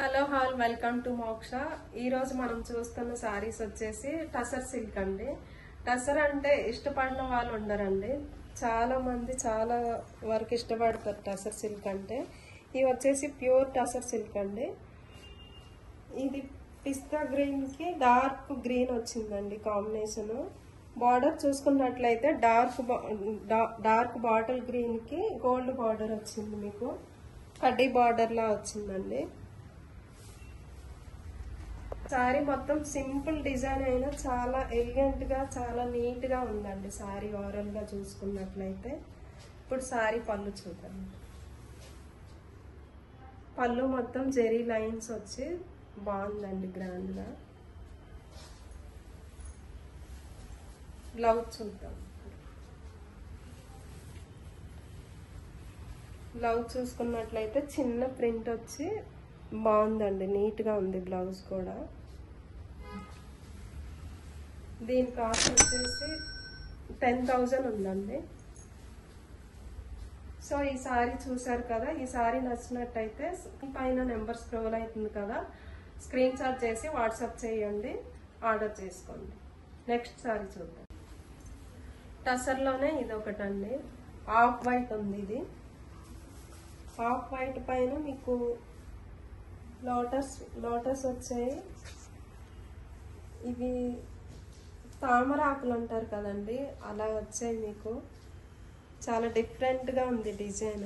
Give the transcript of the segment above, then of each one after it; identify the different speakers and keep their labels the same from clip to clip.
Speaker 1: Hello hall welcome to మోక్ష. ఈ రోజు మనం చూస్తున్న సారీస్ వచ్చేసి టసర్ సిల్క్ అండి. టసర్ అంటే ఇష్టపడిన వాళ్ళు ఉండరండి, చాలా మంది చాలా వరకు ఇష్టపడతారు టసర్ సిల్క్ అంటే. ఇవి వచ్చేసి ప్యూర్ టసర్ సిల్క్ అండి. ఇది పిస్తా గ్రీన్ కి డార్క్ గ్రీన్ వచ్చిందండి కాంబినేషన్. బార్డర్ చూసుకున్నట్లయితే డార్క్ బాటిల్ గ్రీన్ కి గోల్డ్ బార్డర్ వచ్చింది, మీకు కడ్డీ బార్డర్ లా వచ్చిందండి. సారీ మొత్తం సింపుల్ డిజైన్ అయినా చాలా ఎలిగెంట్ గా చాలా నీట్ గా ఉందండి సారీ ఓవరాల్ గా చూసుకున్నట్లయితే. ఇప్పుడు సారీ పళ్ళు చూద్దాం. పళ్ళు మొత్తం జెరీ లైన్స్ వచ్చి బాగుందండి, గ్రాండ్ గా. బ్లౌజ్ చూద్దాం. బ్లౌజ్ చూసుకున్నట్లయితే చిన్న ప్రింట్ వచ్చి బాగుందండి, నీట్ గా ఉంది బ్లౌజ్ కూడా. దీని కాస్ట్ వచ్చేసి 10,000 ఉందండి. సో ఈ సారీ చూసారు కదా, ఈ సారీ నచ్చినట్టయితే పైన నెంబర్ స్క్రోల్ అవుతుంది కదా, స్క్రీన్ షాట్ చేసి వాట్సాప్ చేయండి, ఆర్డర్ చేసుకోండి. నెక్స్ట్ సారీ చూద్దాం. టసర్లోనే ఇది ఒకటండి, ఆఫ్ వైట్ ఉంది. ఇది ఆఫ్ వైట్ పైన మీకు లోటస్ వచ్చాయి. ఇవి తామర ఆకులు అంటారు కదండి, అలా వచ్చాయి మీకు. చాలా డిఫరెంట్ గా ఉంది డిజైన్,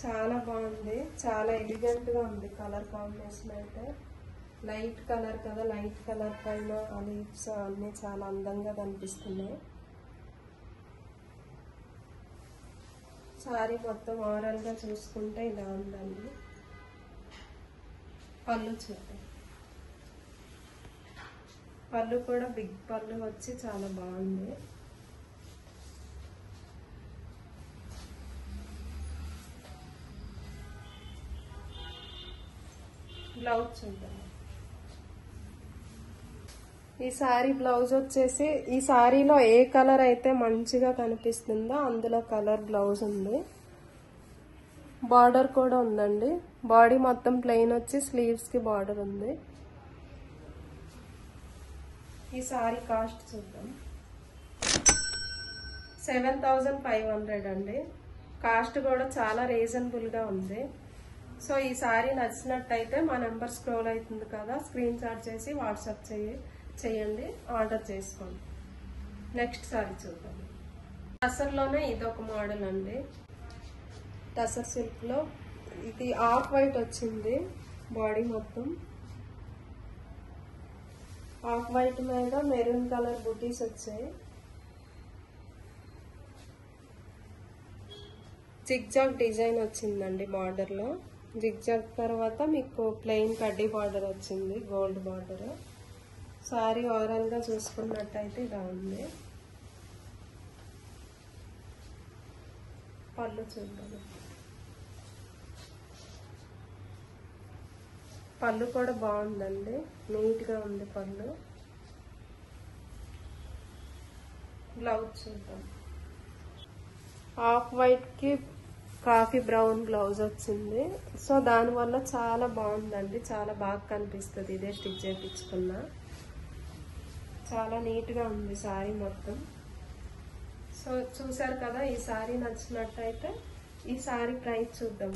Speaker 1: చాలా బాగుంది, చాలా ఎలిగెంట్ గా ఉంది. కలర్ కాంబినేషన్ అయితే లైట్ కలర్ కదా, లైట్ కలర్ పైన లీవ్స్ అన్ని చాలా అందంగా కనిపిస్తున్నాయి. సారీ మొత్తం ఓవరాల్ గా చూసుకుంటే ఇలా ఉందండి. పళ్ళు చూద్దాం. పళ్ళు కూడా బిగ్ పళ్ళు వచ్చి చాలా బాగుంది. బ్లౌజ్ చూద్దాం. ఈ సారీ బ్లౌజ్ వచ్చేసి ఈ సారీలో ఏ కలర్ అయితే మంచిగా కనిపిస్తుందో అందులో కలర్ బ్లౌజ్ ఉంది. బార్డర్ కూడా ఉందండి. బాడీ మొత్తం ప్లెయిన్ వచ్చి స్లీవ్స్ కి బార్డర్ ఉంది. ఈ సారీ కాస్ట్ చూద్దాం. 7,500 అండి. కాస్ట్ కూడా చాలా రీజనబుల్ గా ఉంది. సో ఈ సారీ నచ్చినట్టయితే మా నెంబర్ స్క్రోల్ అవుతుంది కదా, స్క్రీన్ షాట్ చేసి వాట్సాప్ చేయండి, ఆర్డర్ చేసుకోండి. నెక్స్ట్ సారీ చూద్దాం. టసర్లోనే ఇదొక మోడల్ అండి. టసర్ సిల్క్ లో ఇది ఆఫ్ వైట్ వచ్చింది. బాడీ మొత్తం ఆఫ్ వైట్ మీద మెరూన్ కలర్ బుటీస్ వచ్చాయి. జిగ్జాగ్ డిజైన్ వచ్చిందండి బార్డర్ లో. జిగ్జాగ్ తర్వాత మీకు ప్లెయిన్ కడ్డీ బార్డర్ వచ్చింది, గోల్డ్ బార్డర్. సారీ ఓవరాల్ గా చూసుకున్నట్టయితే ఇలా ఉంది. పళ్ళు చూద్దాం. పళ్ళు కూడా బాగుందండి, నీట్ గా ఉంది పళ్ళు. బ్లౌజ్ చూద్దాం. ఆఫ్ వైట్ కి కాఫీ బ్రౌన్ బ్లౌజ్ వచ్చింది. సో దానివల్ల చాలా బాగుందండి, చాలా బాగా కనిపిస్తుంది. ఇదే స్టిచ్ చేయించుకున్నా. చాలా నీట్ గా ఉంది సారీ మొత్తం. సో చూసారు కదా, ఈ సారీ నచ్చినట్టయితే ఈ సారీ ప్రైస్ చూద్దాం.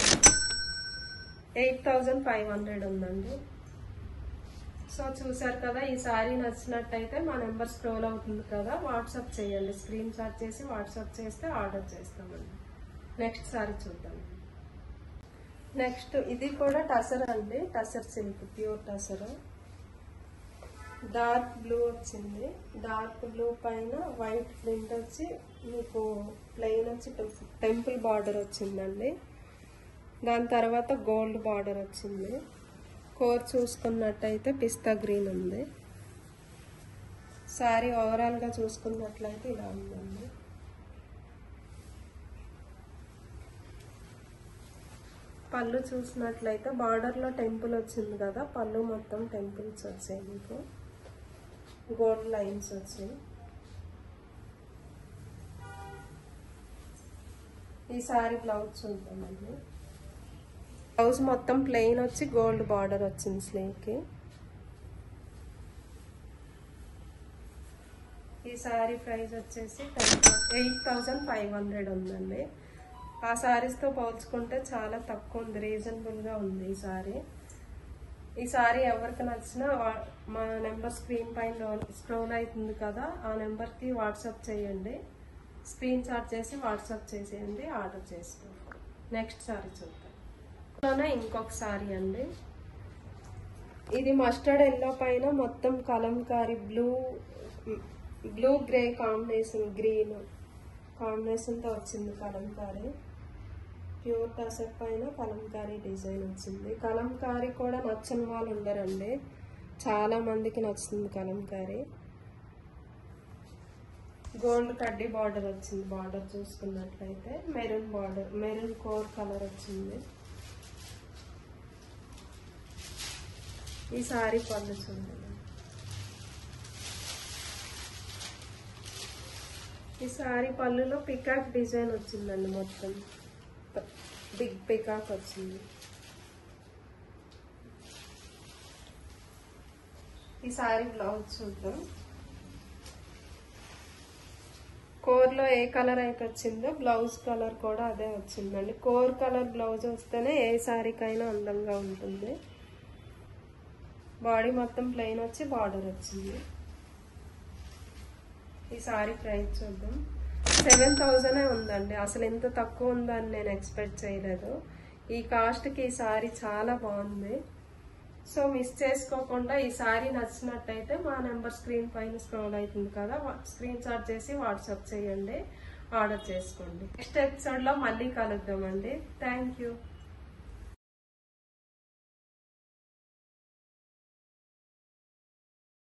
Speaker 1: 8,500 ఉందండి. సో చూసారు కదా, ఈ సారీ నచ్చినట్టయితే మా నెంబర్ స్క్రోల్ అవుతుంది కదా, వాట్సాప్ చేయండి, స్క్రీన్ షాట్ చేసి వాట్సాప్ చేస్తే ఆర్డర్ చేస్తామండి. నెక్స్ట్ సారీ చూద్దాం. నెక్స్ట్ ఇది కూడా టసర్ అండి, tussar silk, pure tussar. Dark blue వచ్చింది. డార్క్ బ్లూ పైన వైట్ ప్రింట్ వచ్చి మీకు ప్లెయిన్ వచ్చి టెంపుల్ బార్డర్ వచ్చిందండి. దాని తర్వాత గోల్డ్ బార్డర్ వచ్చింది. కోర్ చూసుకున్నట్టయితే పిస్తా గ్రీన్ ఉంది. సారీ ఓవరాల్ గా చూసుకున్నట్లయితే ఇలా ఉందండి. పళ్ళు చూసినట్లయితే బార్డర్ లో టెంపుల్ వచ్చింది కదా, పళ్ళు మొత్తం టెంపుల్స్ వచ్చాయి, మీకు గోల్డ్ లైన్స్ వచ్చాయి. ఈ సారీ బ్లౌజ్ చూద్దామండి. బ్లౌజ్ మొత్తం ప్లెయిన్ వచ్చి గోల్డ్ బార్డర్ వచ్చింది స్లీవ్కి. ఈ సారీ ప్రైస్ వచ్చేసి 8,500 ఉందండి. ఆ సారీస్తో పోల్చుకుంటే చాలా తక్కువ ఉంది, రీజనబుల్గా ఉంది ఈ సారీ. ఈ సారీ ఎవరికి నచ్చినా మా నెంబర్ స్క్రీన్ పైన స్క్రోల్ అవుతుంది కదా, ఆ నెంబర్కి వాట్సాప్ చేయండి. స్క్రీన్ షాట్ చేసి వాట్సాప్ చేసేయండి, ఆర్డర్ చేసుకోండి. నెక్స్ట్ సారీ చూద్దాం. ఇంకొక సారీ అండి. ఇది మస్టర్డ్ ఎల్లో పైన మొత్తం Kalamkari blue grey combination, green కాంబినేషన్తో వచ్చింది కలంకారీ. ప్యూర్ టసర్ పైన కలంకారీ డిజైన్ వచ్చింది. కలంకారీ కూడా నచ్చని వాళ్ళు ఉండరండి, చాలా మందికి నచ్చుతుంది కలంకారీ. గోల్డ్ కడ్డీ బార్డర్ వచ్చింది. బార్డర్ చూసుకున్నట్లయితే maroon border, maroon core colour వచ్చింది. ఈ సారీ పళ్ళు చూడండి. ఈ సారీ పళ్ళులో పికాక్ డిజైన్ వచ్చిందండి, మొత్తం బిగ్ పికాక్ వచ్చింది. ఈ సారీ బ్లౌజ్ చూద్దాం. కోర్లో ఏ కలర్ అయితే వచ్చిందో బ్లౌజ్ కలర్ కూడా అదే వచ్చిందండి. కోర్ కలర్ బ్లౌజ్ వస్తేనే ఏ సారీకైనా అందంగా ఉంటుంది. బాడీ మొత్తం ప్లెయిన్ వచ్చి బార్డర్ వచ్చింది. ఈ సారీ ప్రైస్ చూద్దాం. 7,000 ఉందండి. అసలు ఎంత తక్కువ ఉందని నేను ఎక్స్పెక్ట్ చేయలేదు. ఈ కాస్ట్కి ఈ సారీ చాలా బాగుంది. సో మిస్ చేసుకోకుండా ఈ సారీ నచ్చినట్టయితే మా నెంబర్ స్క్రీన్ పైన స్క్రోల్ అవుతుంది కదా, స్క్రీన్ షాట్ చేసి వాట్సాప్ చేయండి, ఆర్డర్ చేసుకోండి. నెక్స్ట్ ఎపిసోడ్లో మళ్ళీ కలుద్దామండి. Thank you.